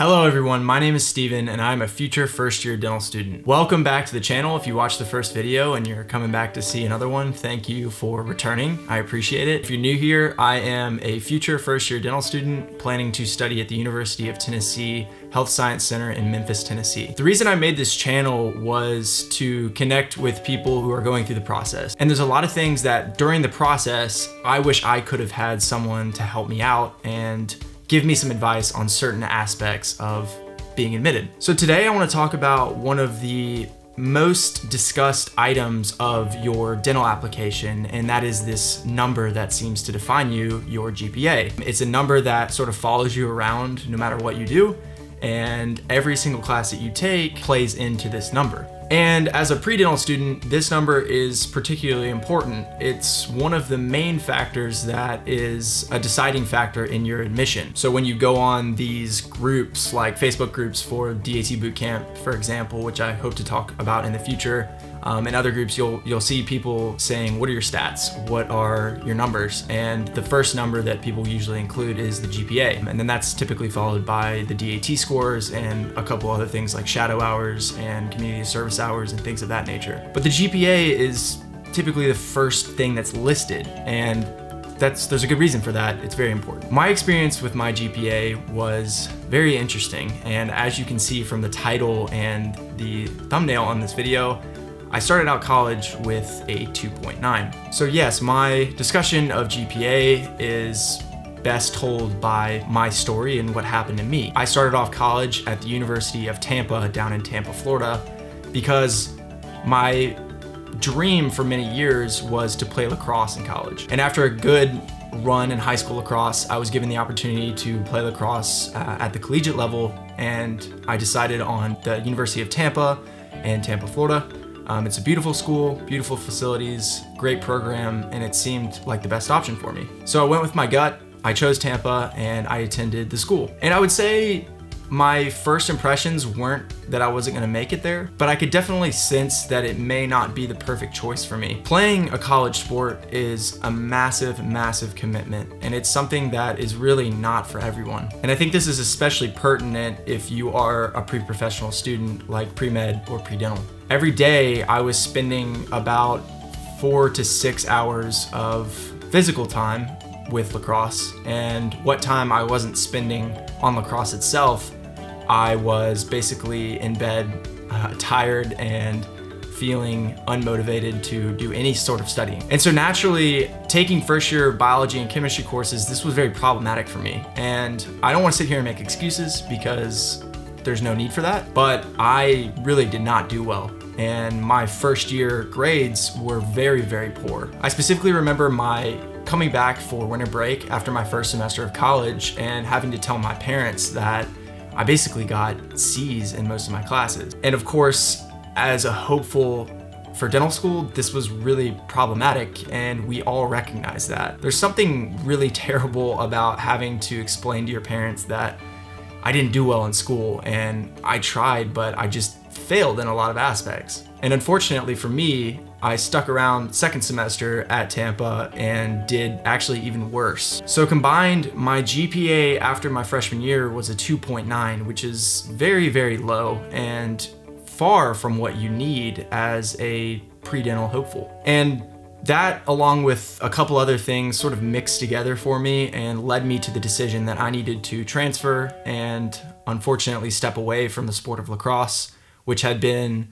Hello everyone, my name is Steven and I'm a future first year dental student. Welcome back to the channel. If you watched the first video and you're coming back to see another one, thank you for returning. I appreciate it. If you're new here, I am a future first year dental student planning to study at the University of Tennessee Health Science Center in Memphis, Tennessee. The reason I made this channel was to connect with people who are going through the process. And there's a lot of things that during the process, I wish I could have had someone to help me out and give me some advice on certain aspects of being admitted. So today I want to talk about one of the most discussed items of your dental application, and that is this number that seems to define you, your GPA. It's a number that sort of follows you around no matter what you do, and every single class that you take plays into this number. And as a pre-dental student, this number is particularly important. It's one of the main factors that is a deciding factor in your admission. So when you go on these groups, like Facebook groups for DAT Bootcamp, for example, which I hope to talk about in the future, in other groups, you'll see people saying, what are your stats? What are your numbers? And the first number that people usually include is the GPA. And then that's typically followed by the DAT scores and a couple other things like shadow hours and community service hours and things of that nature. But the GPA is typically the first thing that's listed, and there's a good reason for that. It's very important. My experience with my GPA was very interesting, and as you can see from the title and the thumbnail on this video, I started out college with a 2.9. So yes, my discussion of GPA is best told by my story and what happened to me. I started off college at the University of Tampa down in Tampa, Florida, because my dream for many years was to play lacrosse in college. And after a good run in high school lacrosse, I was given the opportunity to play lacrosse at the collegiate level, and I decided on the University of Tampa in Tampa, Florida. It's a beautiful school, beautiful facilities, great program, and it seemed like the best option for me. So I went with my gut, I chose Tampa, and I attended the school. And I would say my first impressions weren't that I wasn't gonna make it there, but I could definitely sense that it may not be the perfect choice for me. Playing a college sport is a massive, massive commitment, and it's something that is really not for everyone. And I think this is especially pertinent if you are a pre-professional student like pre-med or pre-dental. Every day I was spending about 4 to 6 hours of physical time with lacrosse, and what time I wasn't spending on lacrosse itself, I was basically in bed, tired and feeling unmotivated to do any sort of studying. And so naturally, taking first year biology and chemistry courses, this was very problematic for me. And I don't want to sit here and make excuses because there's no need for that, but I really did not do well. And my first year grades were very, very poor. I specifically remember my coming back for winter break after my first semester of college and having to tell my parents that I basically got C's in most of my classes. And of course, as a hopeful for dental school, this was really problematic, and we all recognize that. There's something really terrible about having to explain to your parents that I didn't do well in school and I tried, but I just failed in a lot of aspects. And unfortunately for me, I stuck around second semester at Tampa and did actually even worse. So combined, my GPA after my freshman year was a 2.9, which is very, very low and far from what you need as a pre-dental hopeful. And that, along with a couple other things, sort of mixed together for me and led me to the decision that I needed to transfer and unfortunately step away from the sport of lacrosse, which had been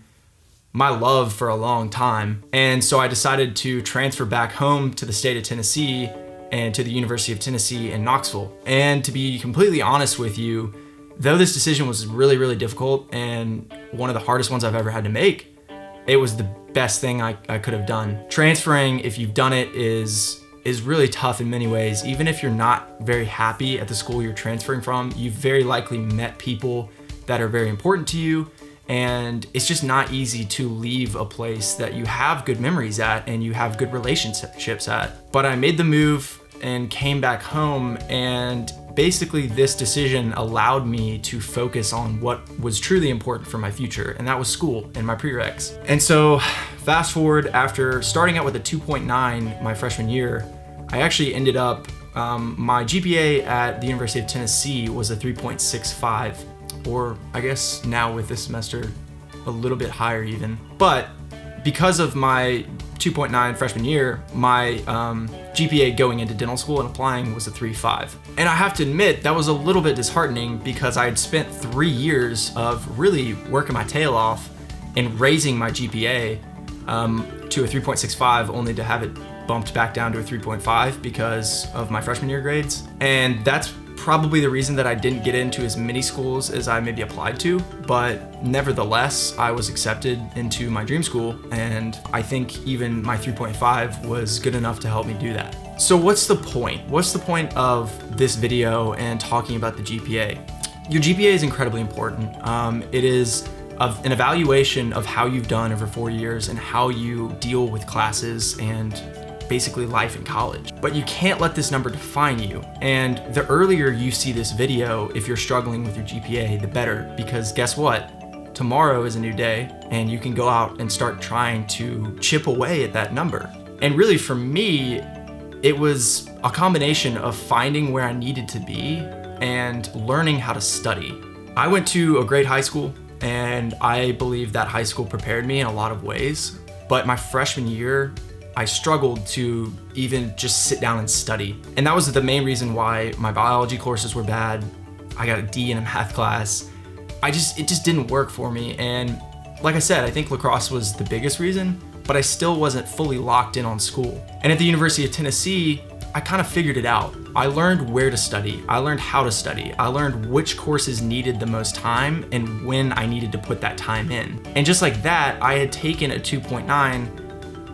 my love for a long time. And so I decided to transfer back home to the state of Tennessee and to the University of Tennessee in Knoxville. And to be completely honest with you, though this decision was really, really difficult and one of the hardest ones I've ever had to make, it was the best thing I could have done. Transferring, if you've done it, is really tough in many ways. Even if you're not very happy at the school you're transferring from, you've very likely met people that are very important to you, and it's just not easy to leave a place that you have good memories at and you have good relationships at. But I made the move and came back home, and basically this decision allowed me to focus on what was truly important for my future, and that was school and my prereqs. And so fast forward, after starting out with a 2.9 my freshman year, I actually ended up, my GPA at the University of Tennessee was a 3.65. or I guess now with this semester, a little bit higher even. But because of my 2.9 freshman year, my GPA going into dental school and applying was a 3.5. And I have to admit, that was a little bit disheartening because I had spent 3 years of really working my tail off and raising my GPA to a 3.65, only to have it bumped back down to a 3.5 because of my freshman year grades. And that's probably the reason that I didn't get into as many schools as I maybe applied to, but nevertheless, I was accepted into my dream school, and I think even my 3.5 was good enough to help me do that. So what's the point? What's the point of this video and talking about the GPA? Your GPA is incredibly important. It is an evaluation of how you've done over 4 years and how you deal with classes and basically life in college. But you can't let this number define you. And the earlier you see this video, if you're struggling with your GPA, the better, because guess what? Tomorrow is a new day and you can go out and start trying to chip away at that number. And really for me, it was a combination of finding where I needed to be and learning how to study. I went to a great high school and I believe that high school prepared me in a lot of ways, but my freshman year, I struggled to even just sit down and study. And that was the main reason why my biology courses were bad. I got a D in a math class. It just didn't work for me. And like I said, I think lacrosse was the biggest reason, but I still wasn't fully locked in on school. And at the University of Tennessee, I kind of figured it out. I learned where to study. I learned how to study. I learned which courses needed the most time and when I needed to put that time in. And just like that, I had taken a 2.9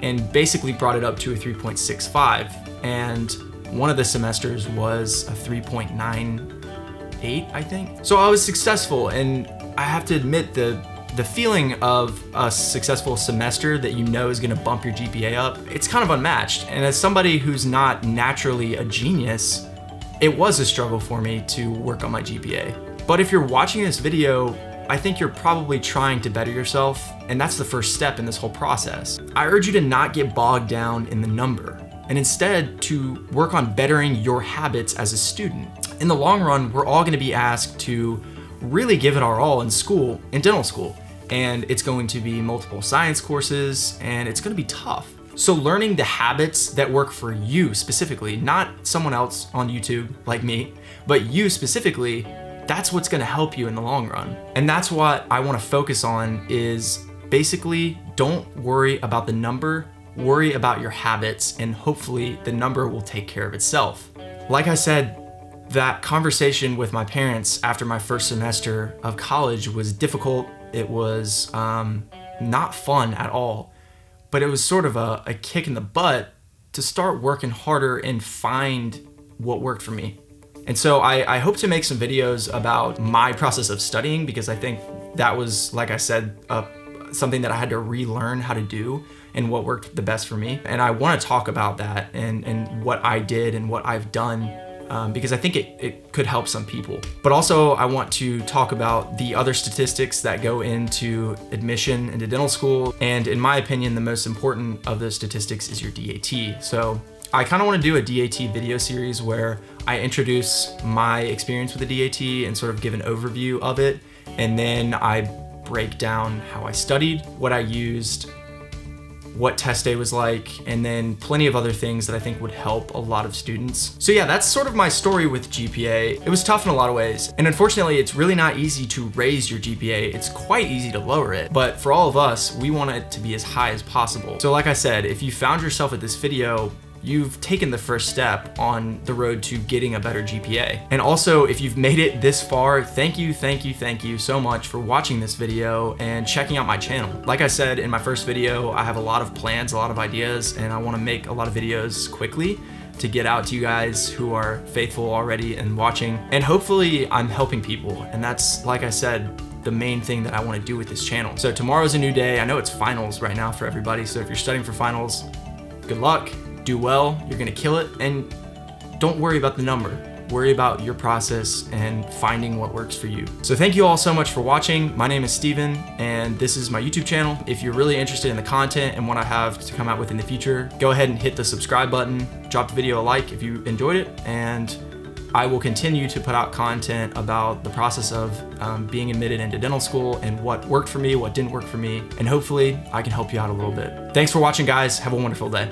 and basically brought it up to a 3.65. And one of the semesters was a 3.98, I think. So I was successful, and I have to admit the feeling of a successful semester that you know is gonna bump your GPA up, it's kind of unmatched. And as somebody who's not naturally a genius, it was a struggle for me to work on my GPA. But if you're watching this video, I think you're probably trying to better yourself, and that's the first step in this whole process. I urge you to not get bogged down in the number, and instead to work on bettering your habits as a student. In the long run, we're all gonna be asked to really give it our all in school, in dental school, and it's going to be multiple science courses, and it's gonna be tough. So learning the habits that work for you specifically, not someone else on YouTube like me, but you specifically, that's what's gonna help you in the long run. And that's what I wanna focus on is basically don't worry about the number, worry about your habits, and hopefully the number will take care of itself. Like I said, that conversation with my parents after my first semester of college was difficult. It was not fun at all, but it was sort of a kick in the butt to start working harder and find what worked for me. And so I hope to make some videos about my process of studying, because I think that was, like I said, something that I had to relearn how to do and what worked the best for me. And I want to talk about that and what I did and what I've done, because I think it could help some people. But also I want to talk about the other statistics that go into admission into dental school. And in my opinion, the most important of those statistics is your DAT. So I kind of want to do a DAT video series where I introduce my experience with the DAT and sort of give an overview of it. And then I break down how I studied, what I used, what test day was like, and then plenty of other things that I think would help a lot of students. So yeah, that's sort of my story with GPA. It was tough in a lot of ways. And unfortunately, it's really not easy to raise your GPA. It's quite easy to lower it. But for all of us, we want it to be as high as possible. So like I said, if you found yourself at this video, you've taken the first step on the road to getting a better GPA. And also, if you've made it this far, thank you so much for watching this video and checking out my channel. Like I said in my first video, I have a lot of plans, a lot of ideas, and I wanna make a lot of videos quickly to get out to you guys who are faithful already and watching. And hopefully I'm helping people. And that's, like I said, the main thing that I wanna do with this channel. So tomorrow's a new day. I know it's finals right now for everybody. So if you're studying for finals, good luck. Do well, you're gonna kill it, and don't worry about the number. Worry about your process and finding what works for you. So thank you all so much for watching. My name is Steven, and this is my YouTube channel. If you're really interested in the content and what I have to come out with in the future, go ahead and hit the subscribe button, drop the video a like if you enjoyed it, and I will continue to put out content about the process of being admitted into dental school and what worked for me, what didn't work for me, and hopefully I can help you out a little bit. Thanks for watching, guys. Have a wonderful day.